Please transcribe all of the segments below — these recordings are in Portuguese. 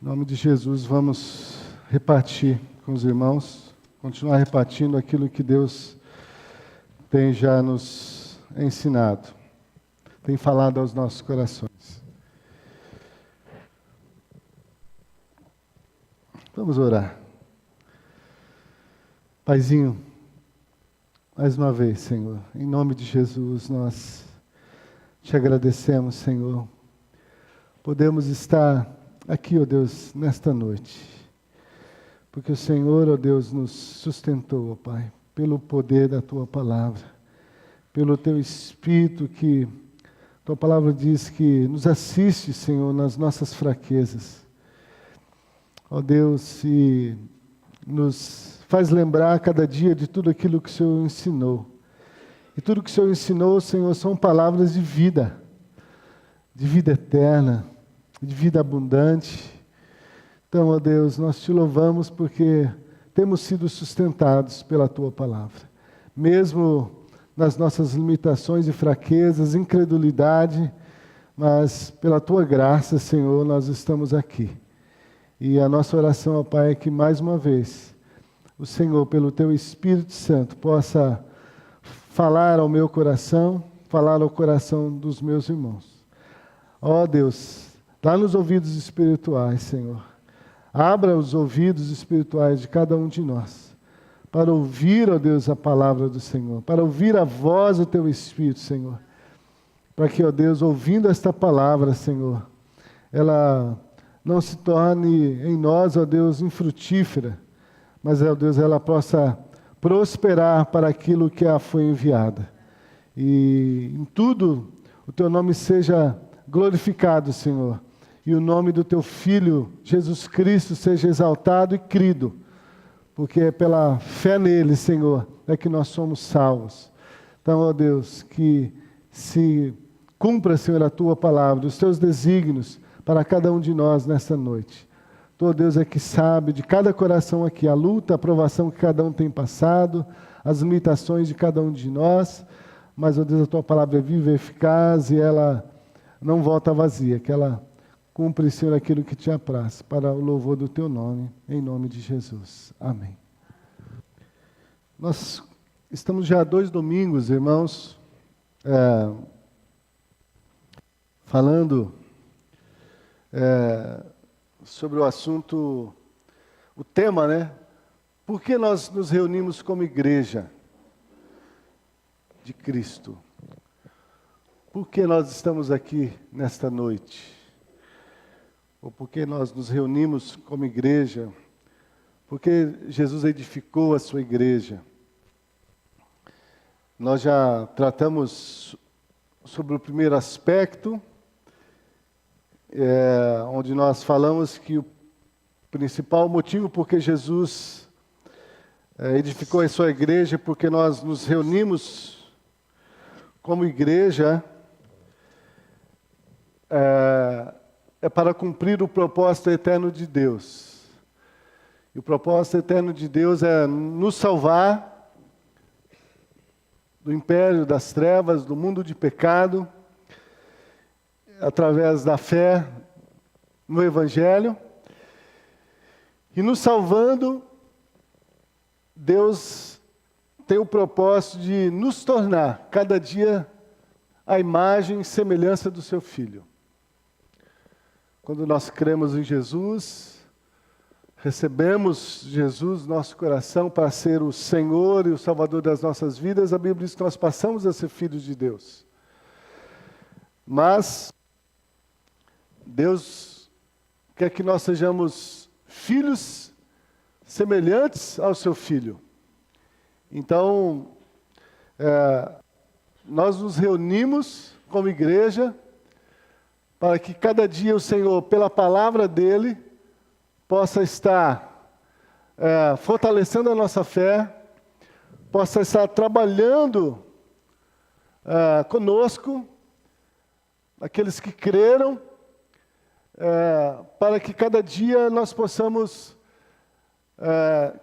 Em nome de Jesus, vamos repartir com os irmãos, continuar repartindo aquilo que Deus tem já nos ensinado, tem falado aos nossos corações. Vamos orar. Paizinho, mais uma vez, Senhor, em nome de Jesus, nós te agradecemos, Senhor. Podemos estar aqui, ó Deus, nesta noite, porque o Senhor, ó Deus, nos sustentou, ó Pai, pelo poder da Tua Palavra, pelo Teu Espírito que, Tua Palavra diz que nos assiste, Senhor, nas nossas fraquezas. Ó Deus, e nos faz lembrar cada dia de tudo aquilo que o Senhor ensinou. E tudo que o Senhor ensinou, Senhor, são palavras de vida eterna, de vida abundante. Então, ó Deus, nós te louvamos porque temos sido sustentados pela Tua Palavra. Mesmo nas nossas limitações e fraquezas, incredulidade, mas pela Tua graça, Senhor, nós estamos aqui. E a nossa oração, ó Pai, é que mais uma vez o Senhor, pelo Teu Espírito Santo, possa falar ao meu coração, falar ao coração dos meus irmãos. Ó Deus, dá nos ouvidos espirituais, Senhor. Abra os ouvidos espirituais de cada um de nós, para ouvir, ó Deus, a palavra do Senhor, para ouvir a voz do Teu Espírito, Senhor. Para que, ó Deus, ouvindo esta palavra, Senhor, ela não se torne em nós, ó Deus, infrutífera, mas, ó Deus, ela possa prosperar para aquilo que a foi enviada. E em tudo o Teu nome seja glorificado, Senhor, e o nome do Teu Filho, Jesus Cristo, seja exaltado e crido, porque é pela fé nele, Senhor, é que nós somos salvos. Então, ó Deus, que se cumpra, Senhor, a Tua palavra, os Teus desígnios para cada um de nós nesta noite. Tu, ó Deus, é que sabe de cada coração aqui a luta, a provação que cada um tem passado, as limitações de cada um de nós, mas, ó Deus, a Tua palavra é viva e eficaz e ela não volta vazia, que ela cumpre, Senhor, aquilo que Te apraz, para o louvor do Teu nome, em nome de Jesus. Amém. Nós estamos já há 2 domingos, irmãos, falando sobre o assunto, o tema, né? Por que nós nos reunimos como igreja de Cristo? Por que nós estamos aqui nesta noite? Ou por que nós nos reunimos como igreja? Porque Jesus edificou a sua igreja. Nós já tratamos sobre o primeiro aspecto, onde nós falamos que o principal motivo por que Jesus edificou a sua igreja, porque nós nos reunimos como igreja, é para cumprir o propósito eterno de Deus. E o propósito eterno de Deus é nos salvar do império das trevas, do mundo de pecado, através da fé no Evangelho. E nos salvando, Deus tem o propósito de nos tornar, cada dia, a imagem e semelhança do Seu Filho. Quando nós cremos em Jesus, recebemos Jesus no nosso coração para ser o Senhor e o Salvador das nossas vidas, a Bíblia diz que nós passamos a ser filhos de Deus. Mas Deus quer que nós sejamos filhos semelhantes ao Seu Filho. Então, nós nos reunimos como igreja para que cada dia o Senhor, pela palavra dEle, possa estar fortalecendo a nossa fé, possa estar trabalhando conosco, aqueles que creram, para que cada dia nós possamos,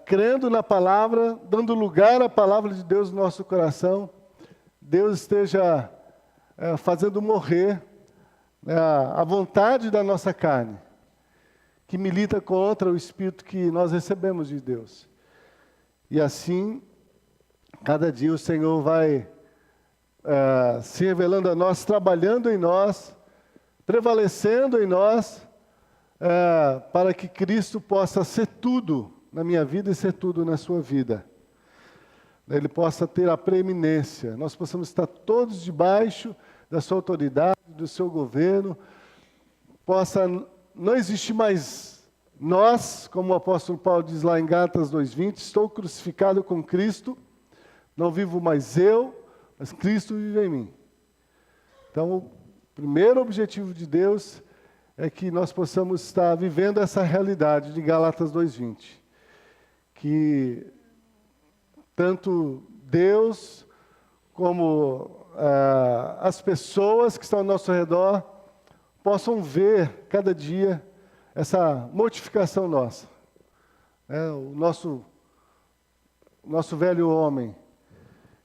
crendo na palavra, dando lugar à palavra de Deus no nosso coração, Deus esteja fazendo morrer a vontade da nossa carne, que milita contra o Espírito que nós recebemos de Deus. E assim, cada dia o Senhor vai se revelando a nós, trabalhando em nós, prevalecendo em nós, para que Cristo possa ser tudo na minha vida e ser tudo na sua vida. Ele possa ter a preeminência, nós possamos estar todos debaixo da sua autoridade, do seu governo, possa não existir mais nós, como o apóstolo Paulo diz lá em Gálatas 2:20, estou crucificado com Cristo, não vivo mais eu, mas Cristo vive em mim. Então, o primeiro objetivo de Deus é que nós possamos estar vivendo essa realidade de Gálatas 2:20, que tanto Deus como as pessoas que estão ao nosso redor possam ver cada dia essa mortificação nossa, o nosso velho homem,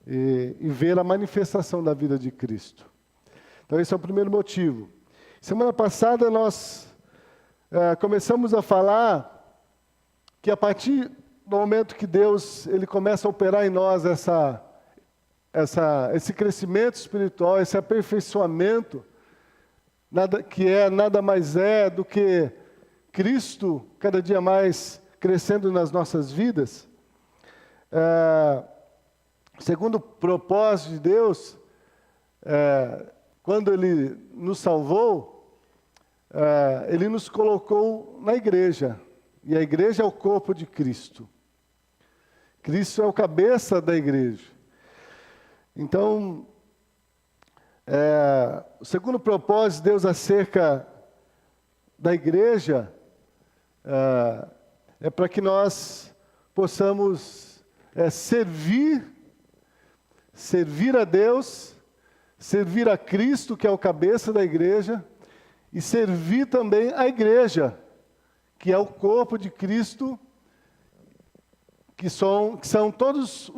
e ver a manifestação da vida de Cristo. Então esse é o primeiro motivo. Semana passada nós começamos a falar que a partir do momento que Deus ele começa a operar em nós esse crescimento espiritual, esse aperfeiçoamento, nada mais é do que Cristo cada dia mais crescendo nas nossas vidas. Segundo o propósito de Deus, quando Ele nos salvou, Ele nos colocou na igreja, e a igreja é o corpo de Cristo. Cristo é o cabeça da igreja. Então, o segundo propósito de Deus acerca da igreja é para que nós possamos servir a Deus, servir a Cristo, que é o cabeça da igreja, e servir também a igreja, que é o corpo de Cristo, que são todas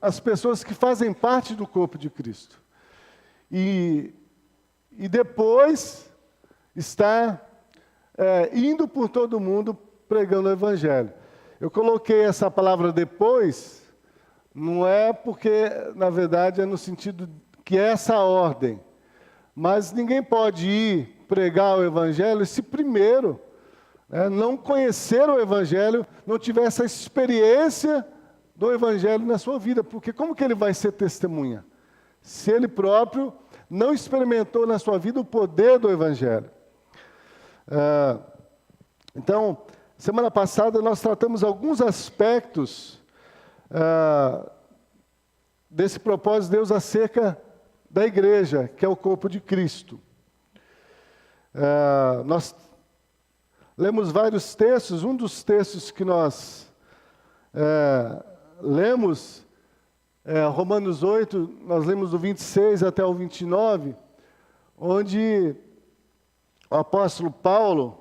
as pessoas que fazem parte do corpo de Cristo. E depois está indo por todo mundo pregando o Evangelho. Eu coloquei essa palavra depois, não é porque, na verdade, é no sentido que é essa ordem. Mas ninguém pode ir pregar o Evangelho se primeiro não conhecer o Evangelho, não tiver essa experiência do Evangelho na sua vida. Porque como que ele vai ser testemunha? Se ele próprio não experimentou na sua vida o poder do Evangelho. Então, semana passada nós tratamos alguns aspectos desse propósito de Deus acerca da igreja, que é o corpo de Cristo. Nós lemos vários textos. Um dos textos que nós lemos, Romanos 8, nós lemos do 26 até o 29, onde o apóstolo Paulo,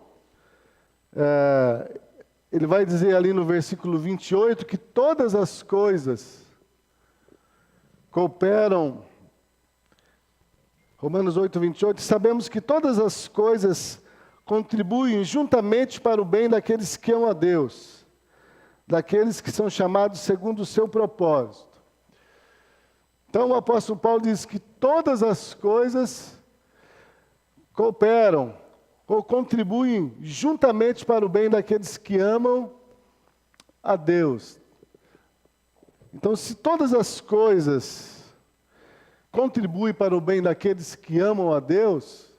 ele vai dizer ali no versículo 28 que todas as coisas cooperam. Romanos 8, 28, sabemos que todas as coisas contribuem juntamente para o bem daqueles que amam a Deus, daqueles que são chamados segundo o seu propósito. Então o apóstolo Paulo diz que todas as coisas cooperam ou contribuem juntamente para o bem daqueles que amam a Deus. Então, se todas as coisas contribuem para o bem daqueles que amam a Deus,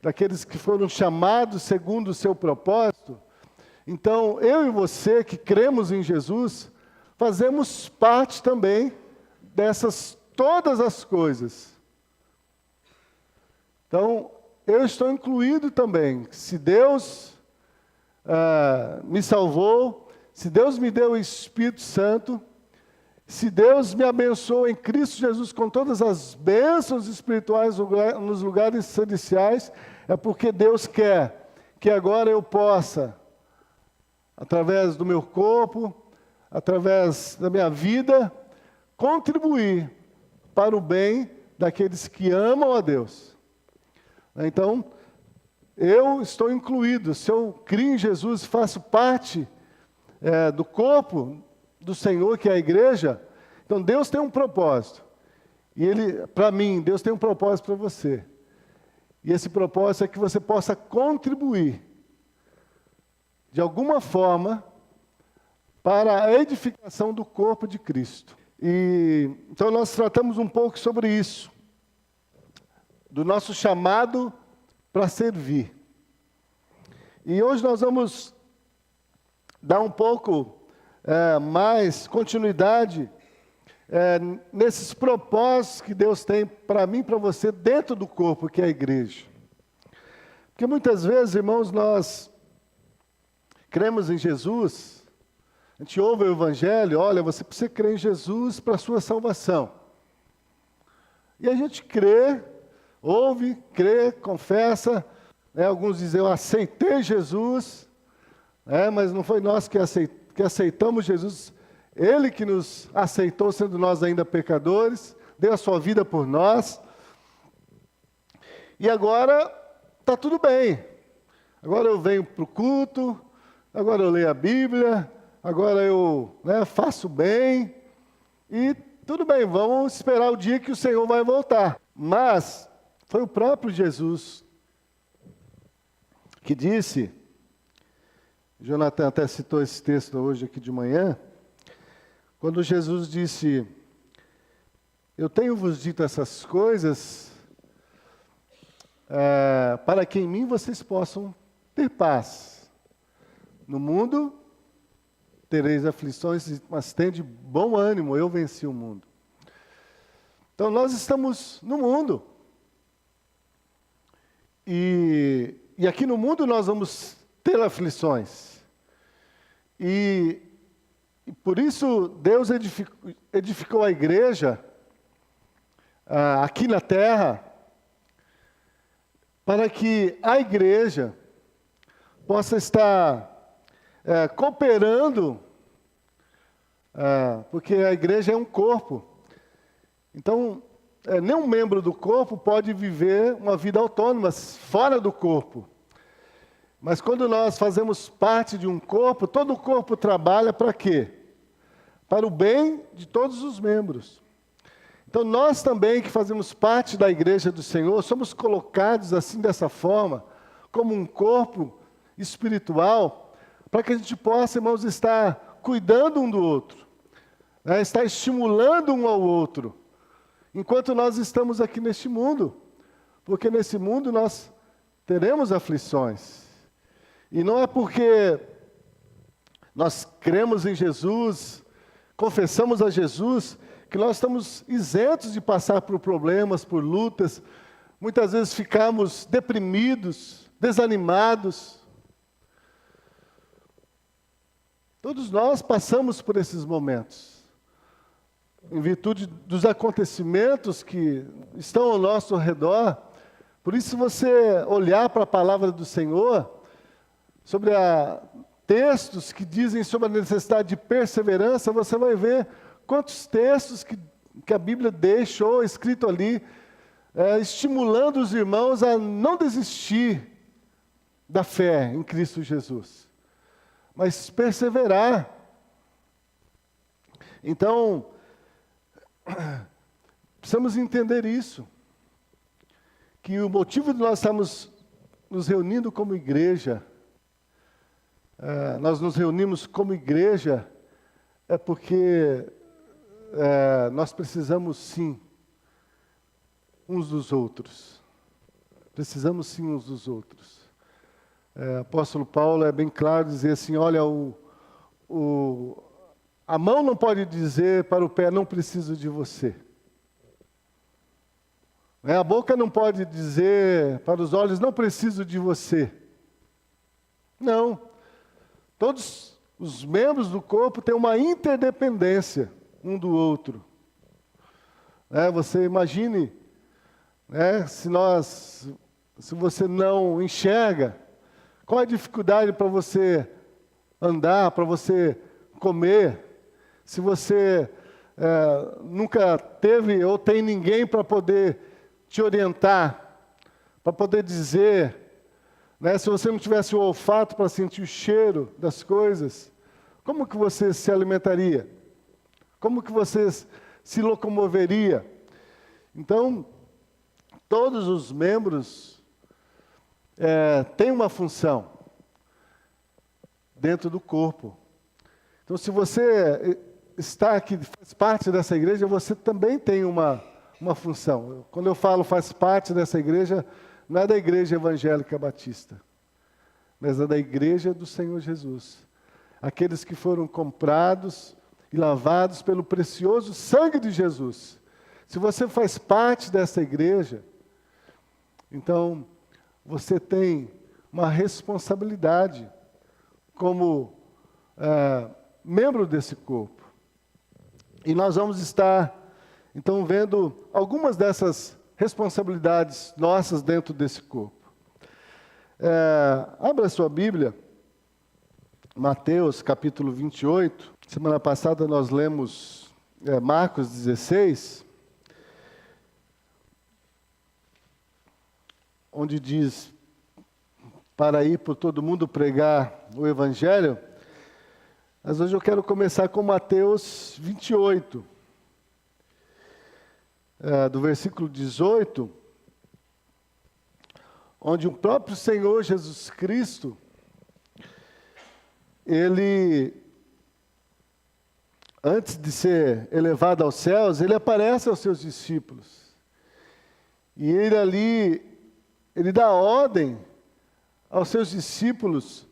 daqueles que foram chamados segundo o seu propósito, então eu e você que cremos em Jesus, fazemos parte também dessas todas as coisas. Então, eu estou incluído também. Se Deus me salvou, se Deus me deu o Espírito Santo, se Deus me abençoou em Cristo Jesus com todas as bênçãos espirituais nos lugares celestiais, é porque Deus quer que agora eu possa, através do meu corpo, através da minha vida, contribuir para o bem daqueles que amam a Deus. Então, eu estou incluído. Se eu crio em Jesus, faço parte do corpo do Senhor, que é a igreja, então Deus tem um propósito. E para mim, Deus tem um propósito para você. E esse propósito é que você possa contribuir, de alguma forma, para a edificação do corpo de Cristo. E então nós tratamos um pouco sobre isso, do nosso chamado para servir. E hoje nós vamos dar um pouco mais continuidade nesses propósitos que Deus tem para mim e para você dentro do corpo, que é a igreja. Porque muitas vezes, irmãos, nós cremos em Jesus, a gente ouve o Evangelho, olha, você precisa crer em Jesus para a sua salvação. E a gente crê, ouve, crê, confessa, alguns dizem, eu aceitei Jesus, mas não foi nós que aceitamos Jesus, Ele que nos aceitou, sendo nós ainda pecadores, deu a sua vida por nós, e agora está tudo bem. Agora eu venho para o culto, agora eu leio a Bíblia, agora eu faço bem, e tudo bem, vamos esperar o dia que o Senhor vai voltar. Mas foi o próprio Jesus que disse, Jonathan até citou esse texto hoje aqui de manhã, quando Jesus disse, eu tenho-vos dito essas coisas, para que em mim vocês possam ter paz. No mundo tereis aflições, mas tende bom ânimo, eu venci o mundo. Então nós estamos no mundo. E aqui no mundo nós vamos ter aflições. E por isso Deus edificou a igreja aqui na terra, para que a igreja possa estar cooperando, porque a igreja é um corpo. Então, nenhum membro do corpo pode viver uma vida autônoma, fora do corpo. Mas quando nós fazemos parte de um corpo, todo o corpo trabalha para quê? Para o bem de todos os membros. Então nós também que fazemos parte da igreja do Senhor, somos colocados assim dessa forma, como um corpo espiritual, para que a gente possa, irmãos, estar cuidando um do outro, estar estimulando um ao outro, enquanto nós estamos aqui neste mundo, porque nesse mundo nós teremos aflições. E não é porque nós cremos em Jesus, confessamos a Jesus, que nós estamos isentos de passar por problemas, por lutas. Muitas vezes ficamos deprimidos, desanimados. Todos nós passamos por esses momentos, em virtude dos acontecimentos que estão ao nosso redor. Por isso, se você olhar para a palavra do Senhor, sobre textos que dizem sobre a necessidade de perseverança, você vai ver quantos textos que a Bíblia deixou escrito ali, estimulando os irmãos a não desistir da fé em Cristo Jesus, mas perseverar. Então, precisamos entender isso, que o motivo de nós estarmos nos reunindo como igreja, nós nos reunimos como igreja, é porque nós precisamos sim uns dos outros. Precisamos sim uns dos outros. Apóstolo Paulo é bem claro dizer assim, olha, a mão não pode dizer para o pé, não preciso de você. A boca não pode dizer para os olhos, não preciso de você. Não. Todos os membros do corpo têm uma interdependência um do outro. Você imagine, se você não enxerga, qual é a dificuldade para você andar, para você comer, se você nunca teve ou tem ninguém para poder te orientar, para poder dizer né? Se você não tivesse o olfato para sentir o cheiro das coisas, como que você se alimentaria? Como que você se locomoveria? Então, todos os membros têm uma função dentro do corpo. Então, se você está aqui, faz parte dessa igreja, você também tem uma função. Quando eu falo faz parte dessa igreja, não é da Igreja Evangélica Batista, mas é da Igreja do Senhor Jesus. Aqueles que foram comprados e lavados pelo precioso sangue de Jesus. Se você faz parte dessa igreja, então você tem uma responsabilidade como membro desse corpo. E nós vamos estar, então, vendo algumas dessas responsabilidades nossas dentro desse corpo. Abra a sua Bíblia, Mateus capítulo 28. Semana passada nós lemos Marcos 16, onde diz para ir por todo mundo pregar o Evangelho. Mas hoje eu quero começar com Mateus 28, do versículo 18, onde o próprio Senhor Jesus Cristo, Ele, antes de ser elevado aos céus, Ele aparece aos seus discípulos. E Ele dá ordem aos seus discípulos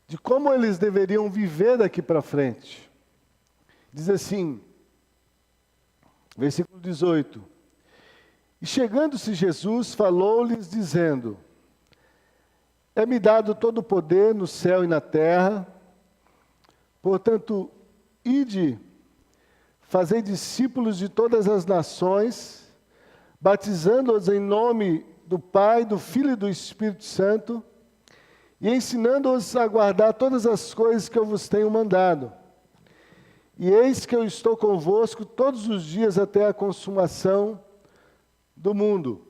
de como eles deveriam viver daqui para frente. Diz assim, versículo 18: E chegando-se Jesus, falou-lhes dizendo: É-me dado todo o poder no céu e na terra, portanto, ide, fazei discípulos de todas as nações, batizando-os em nome do Pai, do Filho e do Espírito Santo, e ensinando-os a guardar todas as coisas que eu vos tenho mandado. E eis que eu estou convosco todos os dias até a consumação do mundo.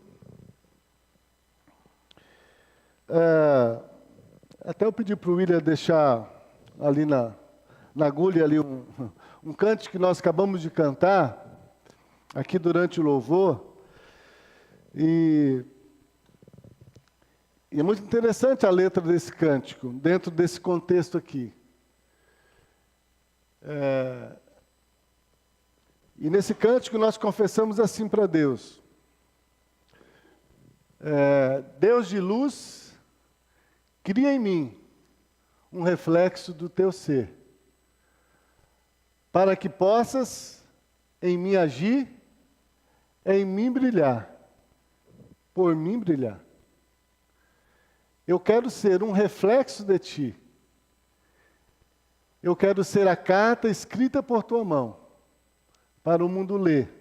Até eu pedi para o William deixar ali na agulha ali um cântico que nós acabamos de cantar, aqui durante o louvor. E é muito interessante a letra desse cântico, dentro desse contexto aqui. E nesse cântico nós confessamos assim para Deus: Deus de luz, cria em mim um reflexo do teu ser, para que possas em mim agir, em mim brilhar, por mim brilhar. Eu quero ser um reflexo de ti. Eu quero ser a carta escrita por tua mão, para o mundo ler,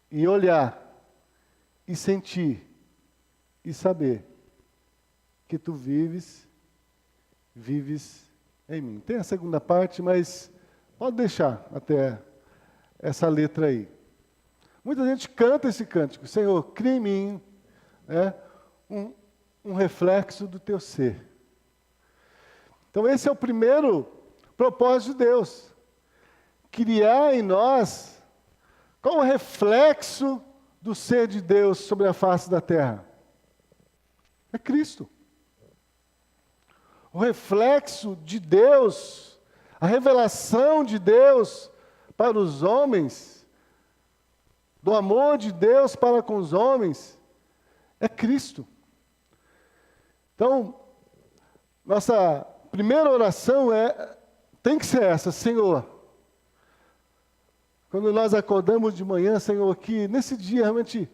e olhar, e sentir, e saber que tu vives em mim. Tem a segunda parte, mas pode deixar até essa letra aí. Muita gente canta esse cântico: Senhor, cria em mim um reflexo do teu ser. Então esse é o primeiro propósito de Deus: criar em nós qual o reflexo do ser de Deus sobre a face da terra? É Cristo. O reflexo de Deus, a revelação de Deus para os homens, do amor de Deus para com os homens, é Cristo. Então, nossa primeira oração tem que ser essa: Senhor, quando nós acordamos de manhã, Senhor, que nesse dia realmente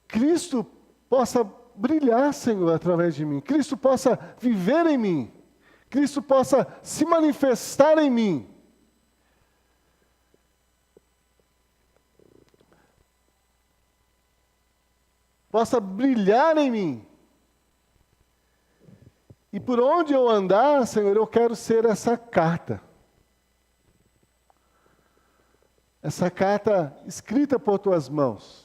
Cristo possa brilhar, Senhor, através de mim, Cristo possa viver em mim, Cristo possa se manifestar em mim. Possa brilhar em mim. E por onde eu andar, Senhor, eu quero ser essa carta. Essa carta escrita por tuas mãos.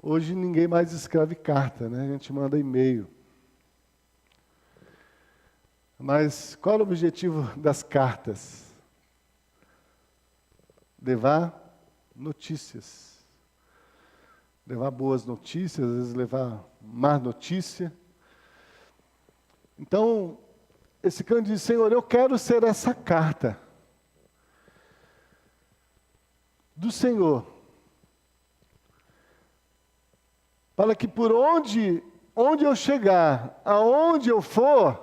Hoje ninguém mais escreve carta, né? A gente manda e-mail. Mas qual é o objetivo das cartas? Levar notícias. Levar boas notícias, às vezes levar má notícia. Então, esse cão diz, Senhor, eu quero ser essa carta do Senhor. Para que por onde eu chegar, aonde eu for,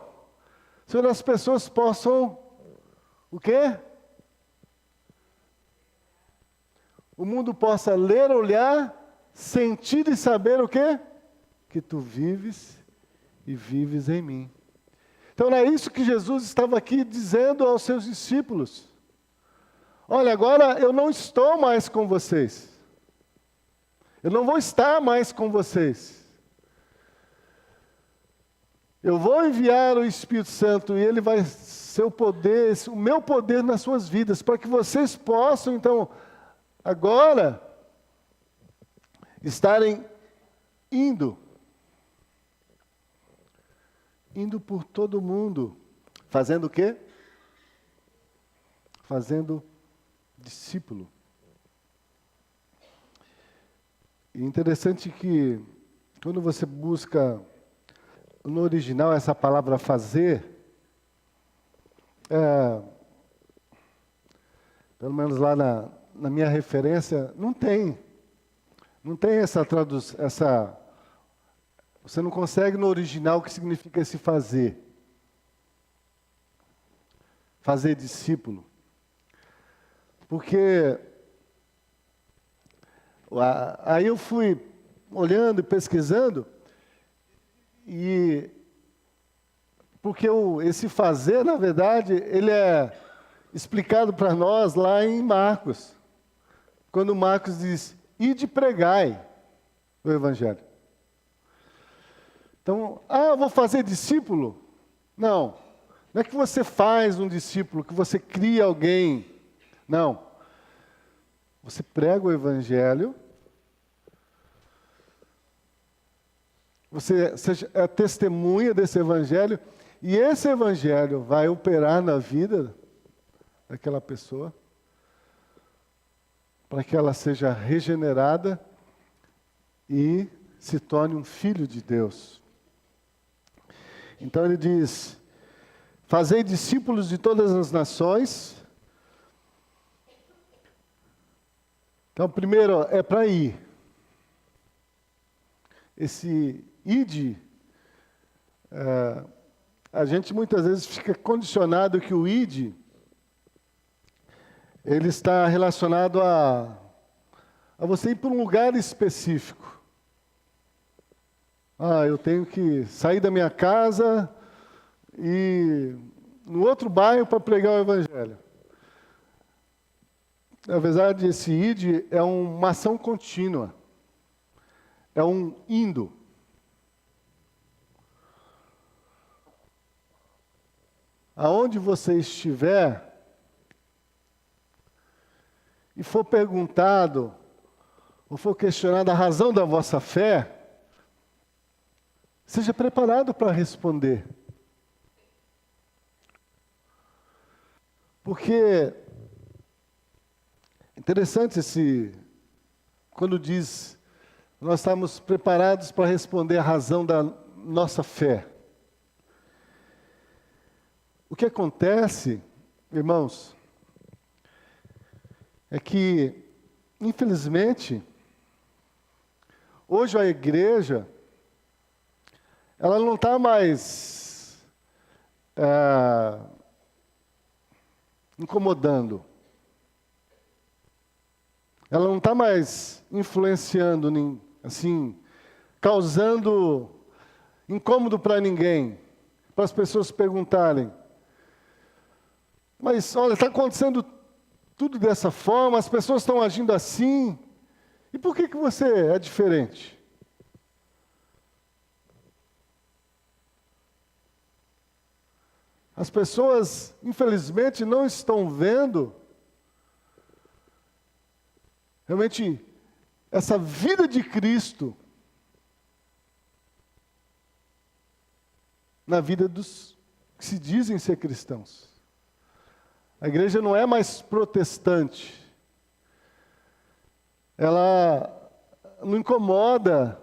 Senhor, as pessoas possam, o quê? O mundo possa ler, olhar, sentir e saber o quê? Que tu vives e vives em mim. Então é isso que Jesus estava aqui dizendo aos seus discípulos. Olha, agora eu não estou mais com vocês. Eu não vou estar mais com vocês. Eu vou enviar o Espírito Santo e ele vai ser o meu poder nas suas vidas, para que vocês possam, então, agora, estarem indo por todo mundo, fazendo o quê? Fazendo discípulo. E interessante que, quando você busca no original essa palavra fazer, pelo menos lá na minha referência, não tem essa tradução, você não consegue no original o que significa esse fazer. Fazer discípulo. Porque aí eu fui olhando e pesquisando, e porque esse fazer, na verdade, ele é explicado para nós lá em Marcos. Quando Marcos diz, ide pregai o Evangelho. Então, eu vou fazer discípulo? Não é que você faz um discípulo, que você cria alguém. Não. Você prega o Evangelho, você é testemunha desse Evangelho, e esse Evangelho vai operar na vida daquela pessoa, para que ela seja regenerada e se torne um filho de Deus. Então ele diz, fazei discípulos de todas as nações. Então, primeiro, é para ir. Esse ide, a gente muitas vezes fica condicionado que o ide, ele está relacionado a você ir para um lugar específico. Eu tenho que sair da minha casa e no outro bairro para pregar o Evangelho. Na verdade, esse ide é uma ação contínua. É um indo. Aonde você estiver e for perguntado, ou for questionado a razão da vossa fé, seja preparado para responder. Porque interessante quando diz, nós estamos preparados para responder a razão da nossa fé. O que acontece, irmãos, é que, infelizmente, hoje a igreja, ela não está mais incomodando. Ela não está mais influenciando, assim, causando incômodo para ninguém, para as pessoas perguntarem. Mas, olha, está acontecendo tudo dessa forma, as pessoas estão agindo assim, e por que você é diferente? As pessoas, infelizmente, não estão vendo realmente essa vida de Cristo na vida dos que se dizem ser cristãos. A igreja não é mais protestante. Ela não incomoda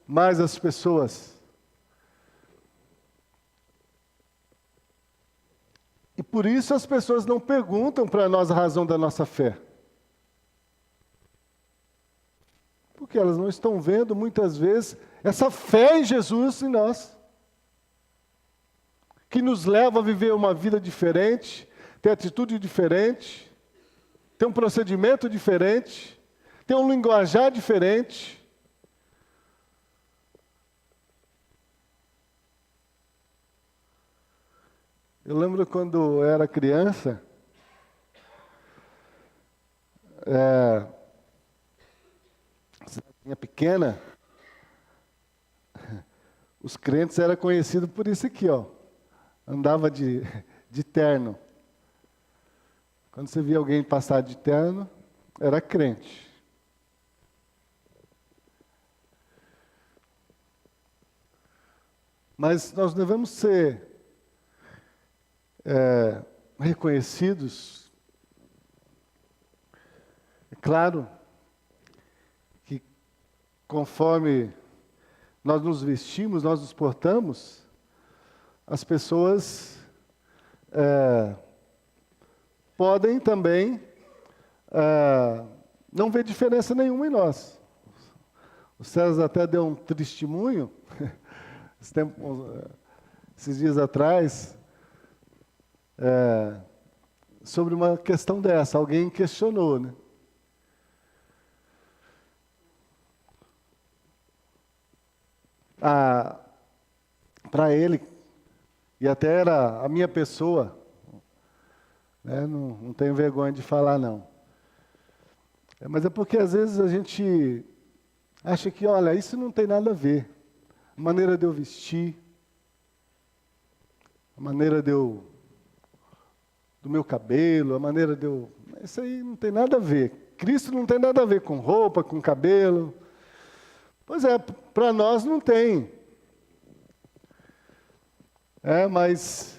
mais as pessoas. E por isso as pessoas não perguntam para nós a razão da nossa fé. Porque elas não estão vendo, muitas vezes, essa fé em Jesus em nós. Que nos leva a viver uma vida diferente, ter atitude diferente, ter um procedimento diferente, ter um linguajar diferente. Eu lembro quando eu era criança, cidadezinha pequena, os crentes eram conhecidos por isso aqui, ó. Andava de terno. Quando você via alguém passar de terno, era crente. Mas nós devemos ser reconhecidos. É claro que conforme nós nos vestimos, nós nos portamos, as pessoas podem também não ver diferença nenhuma em nós. O César até deu um testemunho, esses dias atrás, sobre uma questão dessa. Alguém questionou, né? Para ele, e até era a minha pessoa, né? Não tenho vergonha de falar, não. Mas é porque às vezes a gente acha que, olha, isso não tem nada a ver. A maneira de eu vestir, a maneira do meu cabelo, a maneira de eu... Isso aí não tem nada a ver. Cristo não tem nada a ver com roupa, com cabelo. Pois é, para nós não tem. Mas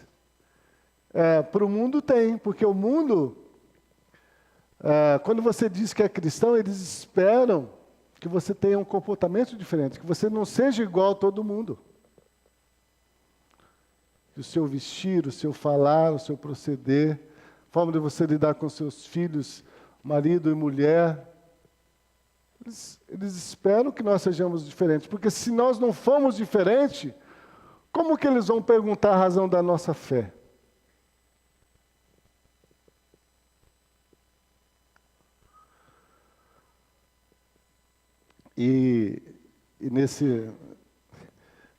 para o mundo tem, porque o mundo, quando você diz que é cristão, eles esperam que você tenha um comportamento diferente, que você não seja igual a todo mundo. Que o seu vestir, o seu falar, o seu proceder, a forma de você lidar com seus filhos, marido e mulher, eles esperam que nós sejamos diferentes, porque se nós não formos diferentes, como que eles vão perguntar a razão da nossa fé? E nesse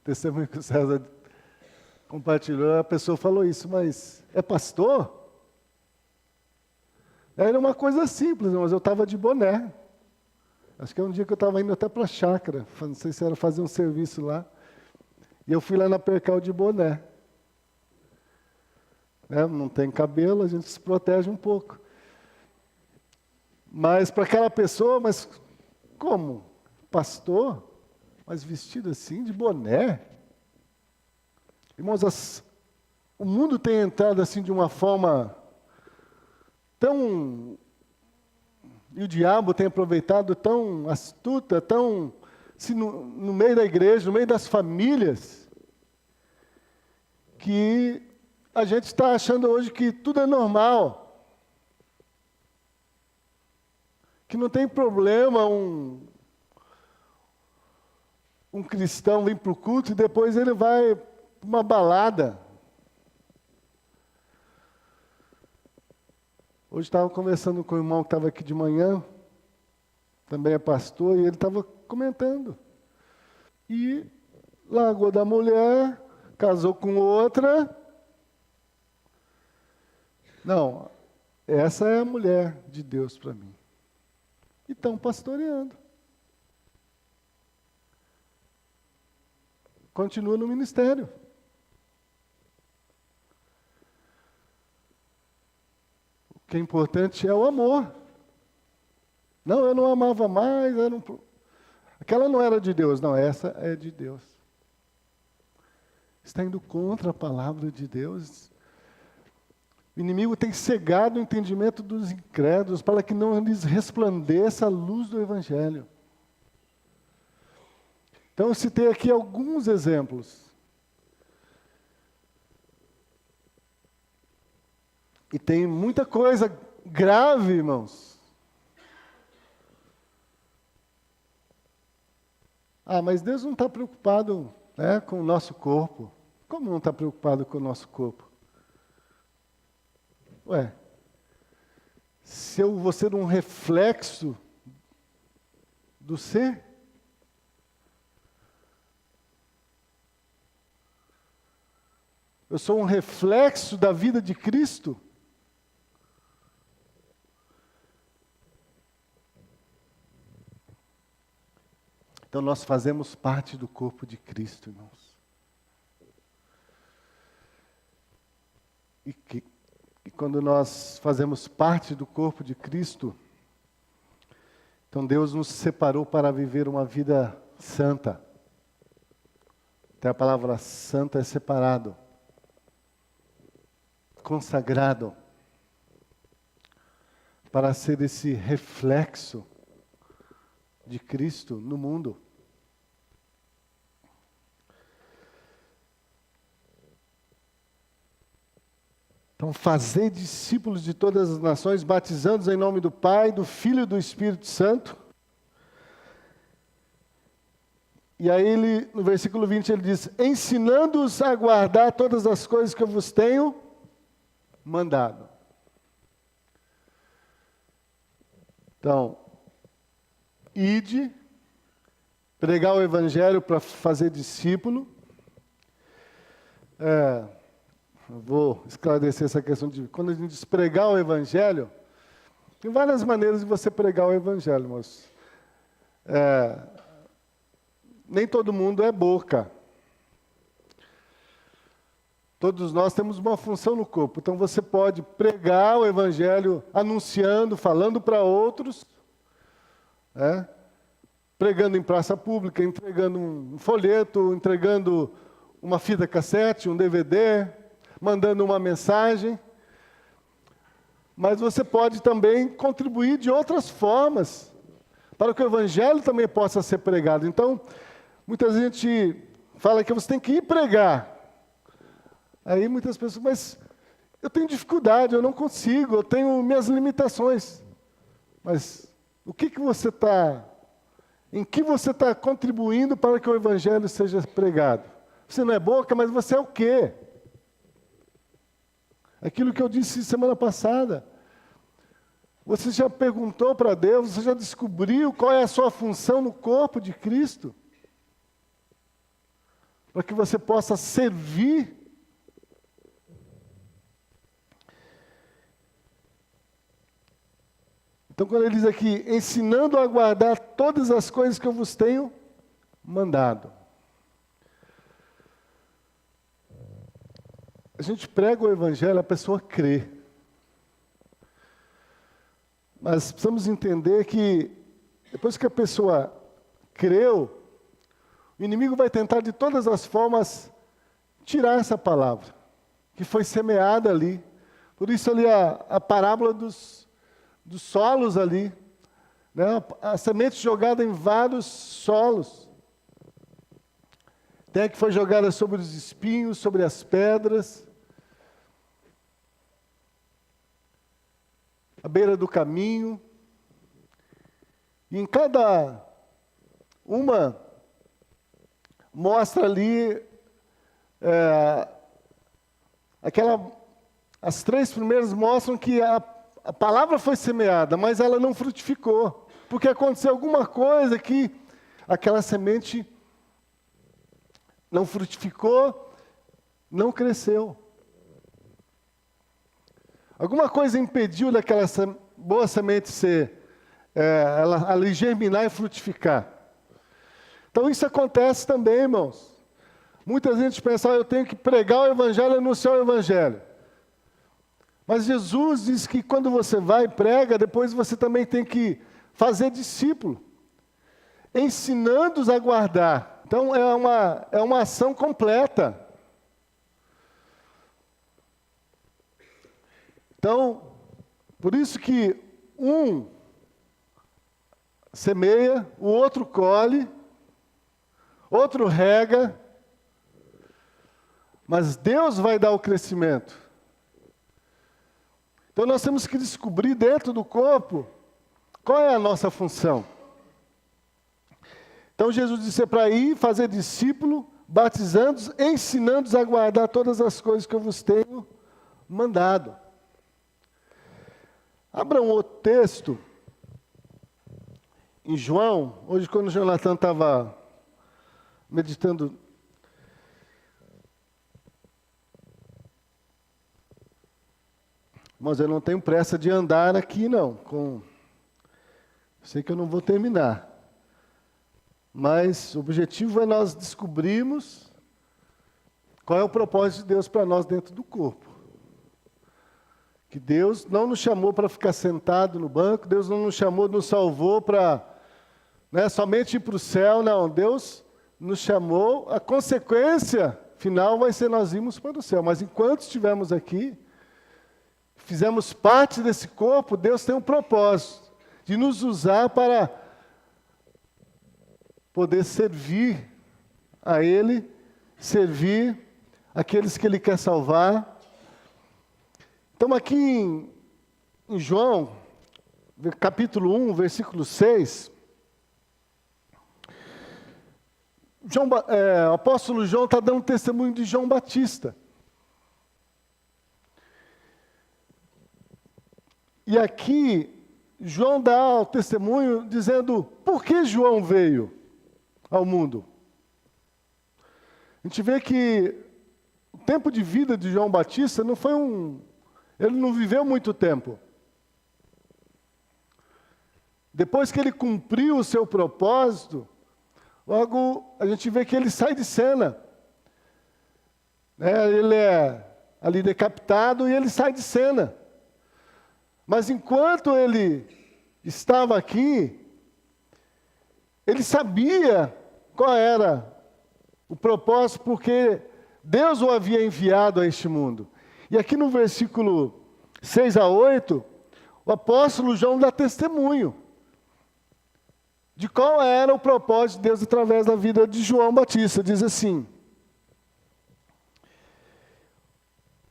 testemunho que o César compartilhou, a pessoa falou isso, mas é pastor? Era uma coisa simples, mas eu estava de boné. Acho que é um dia que eu estava indo até para a chácara, não sei se era fazer um serviço lá, e eu fui lá na Percal de boné. Não tem cabelo, a gente se protege um pouco. Mas para aquela pessoa, mas como? Pastor? Mas vestido assim, de boné? Irmãos, o mundo tem entrado assim de uma forma tão... E o diabo tem aproveitado tão astuta, tão... Assim, no meio da igreja, no meio das famílias, que a gente está achando hoje que tudo é normal. Que não tem problema um cristão vir para o culto e depois ele vai para uma balada. Hoje estava conversando com o irmão que estava aqui de manhã, também é pastor, e ele estava comentando. E largou da mulher, casou com outra. Não, essa é a mulher de Deus para mim. E estão pastoreando. Continua no ministério. O que é importante é o amor. Não, eu não amava mais, aquela não era de Deus. Não, essa é de Deus. Está indo contra a palavra de Deus. O inimigo tem cegado o entendimento dos incrédulos para que não lhes resplandeça a luz do Evangelho. Então eu citei aqui alguns exemplos. E tem muita coisa grave, irmãos. Mas Deus não está preocupado, né, com o nosso corpo. Como não está preocupado com o nosso corpo? Se eu vou ser um reflexo do ser? Eu sou um reflexo da vida de Cristo? Então nós fazemos parte do corpo de Cristo, irmãos. E quando nós fazemos parte do corpo de Cristo, então Deus nos separou para viver uma vida santa. Até a palavra santa é separado, consagrado, para ser esse reflexo de Cristo no mundo. Então, fazer discípulos de todas as nações, batizando-os em nome do Pai, do Filho e do Espírito Santo. E aí, no versículo 20, ele diz, ensinando-os a guardar todas as coisas que eu vos tenho mandado. Então, ide, pregar o Evangelho para fazer discípulo. Eu vou esclarecer essa questão de... Quando a gente diz pregar o Evangelho, tem várias maneiras de você pregar o Evangelho, moço. Nem todo mundo é boca. Todos nós temos uma função no corpo. Então você pode pregar o Evangelho anunciando, falando para outros, pregando em praça pública, entregando um folheto, entregando uma fita cassete, um DVD, mandando uma mensagem. Mas você pode também contribuir de outras formas, para que o Evangelho também possa ser pregado. Então, muita gente fala que você tem que ir pregar. Aí muitas pessoas, mas eu tenho dificuldade, eu não consigo, eu tenho minhas limitações. Mas em que você está contribuindo para que o Evangelho seja pregado? Você não é boca, mas você é o quê? Aquilo que eu disse semana passada. Você já perguntou para Deus, você já descobriu qual é a sua função no corpo de Cristo? Para que você possa servir. Então, quando ele diz aqui, ensinando a guardar todas as coisas que eu vos tenho mandado. A gente prega o Evangelho, a pessoa crê. Mas precisamos entender que, depois que a pessoa creu, o inimigo vai tentar de todas as formas tirar essa palavra, que foi semeada ali. Por isso ali a parábola dos solos ali, né? A semente jogada em vários solos. Tem a que foi jogada sobre os espinhos, sobre as pedras, à beira do caminho. E em cada uma mostra ali as três primeiras mostram que a palavra foi semeada, mas ela não frutificou, porque aconteceu alguma coisa que aquela semente não frutificou, não cresceu. Alguma coisa impediu daquela boa semente ela ali germinar e frutificar. Então isso acontece também, irmãos. Muita gente pensa, eu tenho que pregar o Evangelho e anunciar o Evangelho. Mas Jesus diz que quando você vai e prega, depois você também tem que fazer discípulo, ensinando-os a guardar. Então, é uma ação completa. Então, por isso que um semeia, o outro colhe, outro rega, mas Deus vai dar o crescimento. Então nós temos que descobrir dentro do corpo qual é a nossa função. Então Jesus disse para ir fazer discípulo, batizando-os, ensinando-os a guardar todas as coisas que eu vos tenho mandado. Abra um outro texto, em João, hoje quando o Jonathan estava meditando, mas eu não tenho pressa de andar aqui não, sei que eu não vou terminar, mas o objetivo é nós descobrirmos qual é o propósito de Deus para nós dentro do corpo. Que Deus não nos chamou para ficar sentado no banco, Deus não nos chamou, nos salvou para somente ir para o céu, não. Deus nos chamou, a consequência final vai ser nós irmos para o céu. Mas enquanto estivermos aqui, fizemos parte desse corpo, Deus tem um propósito de nos usar para poder servir a Ele, servir aqueles que Ele quer salvar. Então aqui em João, capítulo 1, versículo 6, o apóstolo João está dando um testemunho de João Batista. E aqui, João dá o testemunho dizendo por que João veio ao mundo. A gente vê que o tempo de vida de João Batista não foi ele não viveu muito tempo. Depois que ele cumpriu o seu propósito, logo a gente vê que ele sai de cena. Ele é ali decapitado e ele sai de cena. Mas enquanto ele estava aqui, ele sabia qual era o propósito, porque Deus o havia enviado a este mundo. E aqui no versículo 6 a 8, o apóstolo João dá testemunho de qual era o propósito de Deus através da vida de João Batista. Diz assim: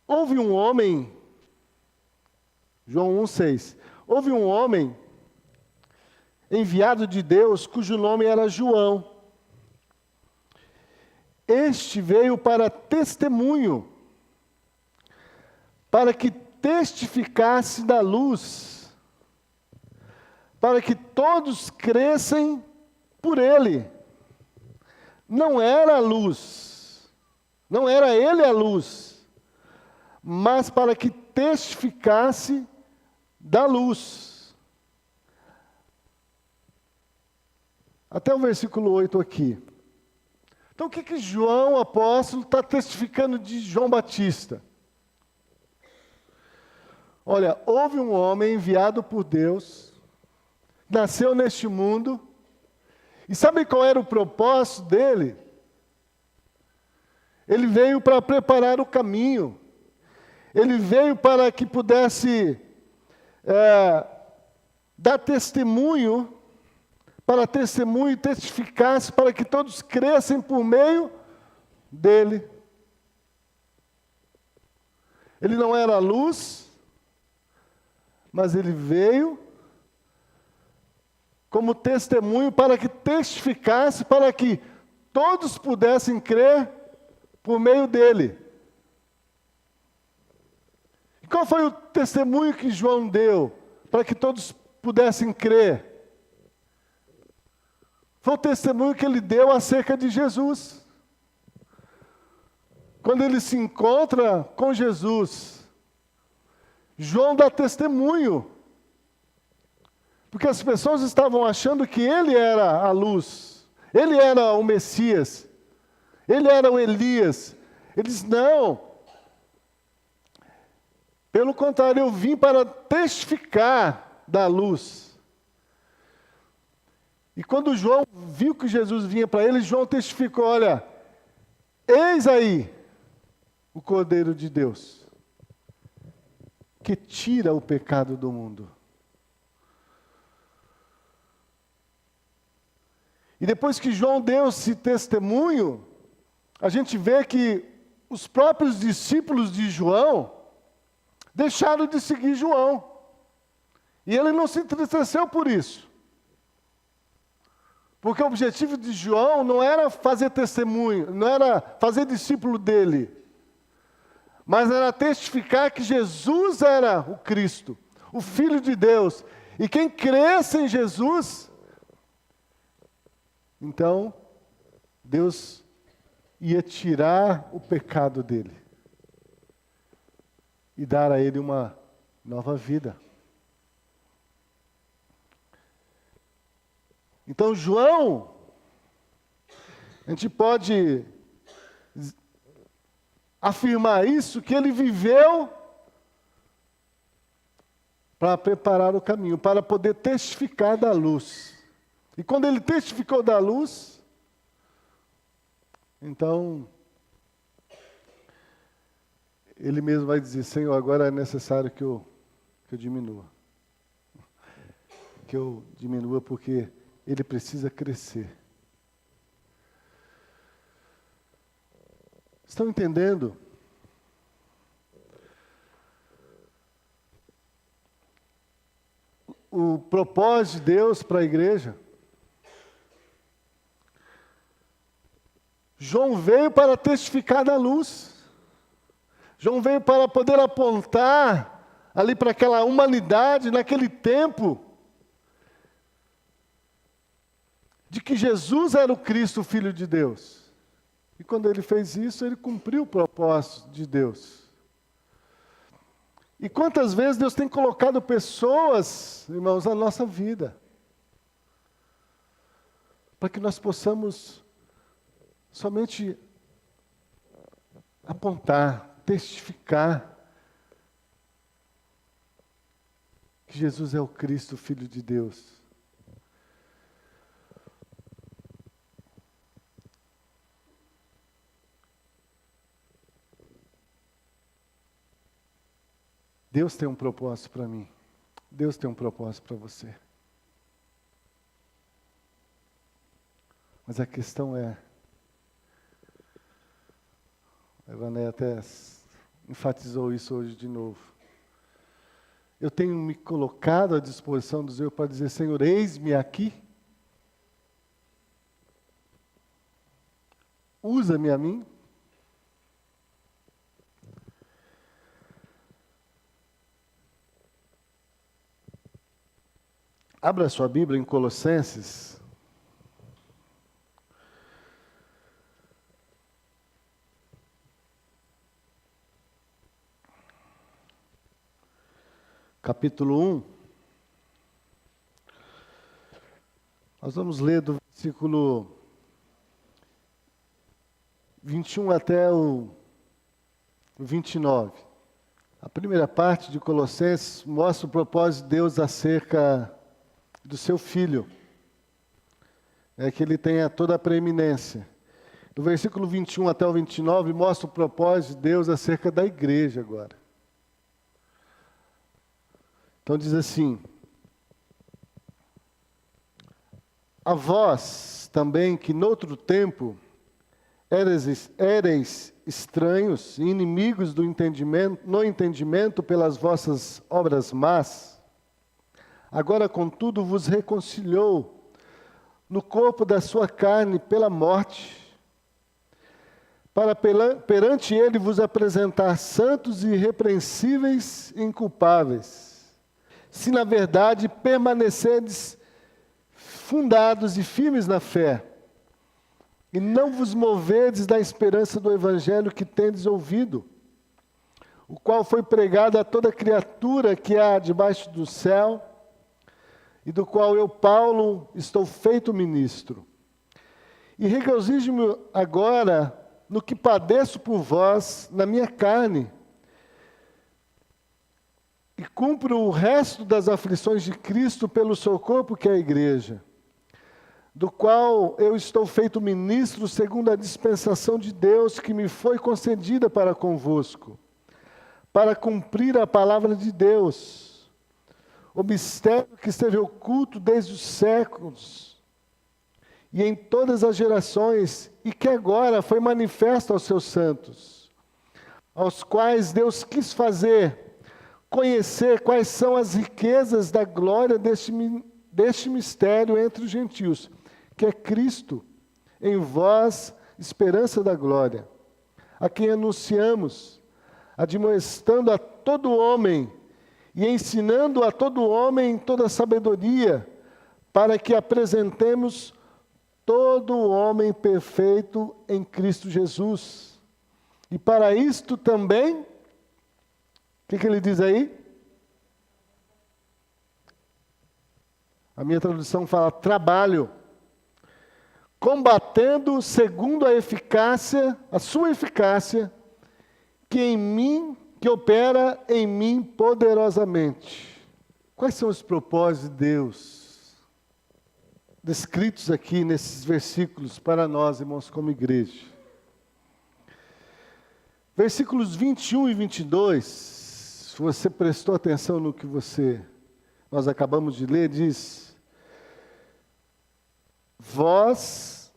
houve um homem, João 1,6, houve um homem enviado de Deus, cujo nome era João. Este veio para testemunho, para que testificasse da luz, para que todos crescem por ele. Não era a luz, não era ele a luz, mas para que testificasse da luz. Até o versículo 8 aqui. Então o que João, apóstolo, está testificando de João Batista? Olha, houve um homem enviado por Deus, nasceu neste mundo, e sabe qual era o propósito dele? Ele veio para preparar o caminho, ele veio para que pudesse dar testemunho, para testemunho e testificasse, para que todos crescem por meio dele. Ele não era a luz, mas ele veio como testemunho para que testificasse, para que todos pudessem crer por meio dele. E qual foi o testemunho que João deu para que todos pudessem crer? Foi o testemunho que ele deu acerca de Jesus. Quando ele se encontra com Jesus, João dá testemunho, porque as pessoas estavam achando que ele era a luz, ele era o Messias, ele era o Elias. Ele diz: não, pelo contrário, eu vim para testificar da luz. E quando João viu que Jesus vinha para ele, João testificou, olha, eis aí o Cordeiro de Deus, que tira o pecado do mundo. E depois que João deu esse testemunho, a gente vê que os próprios discípulos de João deixaram de seguir João. E ele não se entristeceu por isso. Porque o objetivo de João não era fazer testemunho, não era fazer discípulo dele, mas era testificar que Jesus era o Cristo, o Filho de Deus. E quem cresce em Jesus, então, Deus ia tirar o pecado dele e dar a ele uma nova vida. Então, João, a gente pode afirmar isso, que ele viveu para preparar o caminho, para poder testificar da luz. E quando ele testificou da luz, então, ele mesmo vai dizer, Senhor, agora é necessário que eu diminua. Que eu diminua porque ele precisa crescer. Estão entendendo? O propósito de Deus para a igreja. João veio para testificar da luz. João veio para poder apontar ali para aquela humanidade, naquele tempo, de que Jesus era o Cristo, o Filho de Deus. E quando ele fez isso, ele cumpriu o propósito de Deus. E quantas vezes Deus tem colocado pessoas, irmãos, na nossa vida, para que nós possamos somente apontar, testificar que Jesus é o Cristo, o Filho de Deus. Deus tem um propósito para mim. Deus tem um propósito para você. Mas a questão é, a Evané até enfatizou isso hoje de novo. Eu tenho me colocado à disposição do Senhor para dizer, Senhor, eis-me aqui. Usa-me a mim. Abra sua Bíblia em Colossenses. Capítulo 1. Nós vamos ler do versículo 21 até o 29. A primeira parte de Colossenses mostra o propósito de Deus acerca do seu Filho, que ele tenha toda a preeminência. Do versículo 21 até o 29 mostra o propósito de Deus acerca da igreja agora. Então diz assim: a vós também que noutro tempo éreis estranhos e inimigos do entendimento, no entendimento pelas vossas obras más, agora, contudo, vos reconciliou no corpo da sua carne pela morte, para perante ele vos apresentar santos e irrepreensíveis e inculpáveis, se na verdade permanecerdes fundados e firmes na fé, e não vos moverdes da esperança do evangelho que tendes ouvido, o qual foi pregado a toda criatura que há debaixo do céu, e do qual eu, Paulo, estou feito ministro. E regozijo-me agora no que padeço por vós, na minha carne, e cumpro o resto das aflições de Cristo pelo seu corpo, que é a igreja, do qual eu estou feito ministro segundo a dispensação de Deus que me foi concedida para convosco, para cumprir a palavra de Deus, o mistério que esteve oculto desde os séculos e em todas as gerações, e que agora foi manifesto aos seus santos, aos quais Deus quis fazer conhecer quais são as riquezas da glória deste mistério entre os gentios, que é Cristo, em vós, esperança da glória, a quem anunciamos, admoestando a todo homem e ensinando a todo homem toda a sabedoria, para que apresentemos todo homem perfeito em Cristo Jesus. E para isto também, o que ele diz aí? A minha tradução fala trabalho, combatendo segundo a eficácia, a sua eficácia, que opera em mim poderosamente. Quais são os propósitos de Deus descritos aqui nesses versículos para nós, irmãos, como igreja? Versículos 21 e 22, se você prestou atenção no que nós acabamos de ler, diz: vós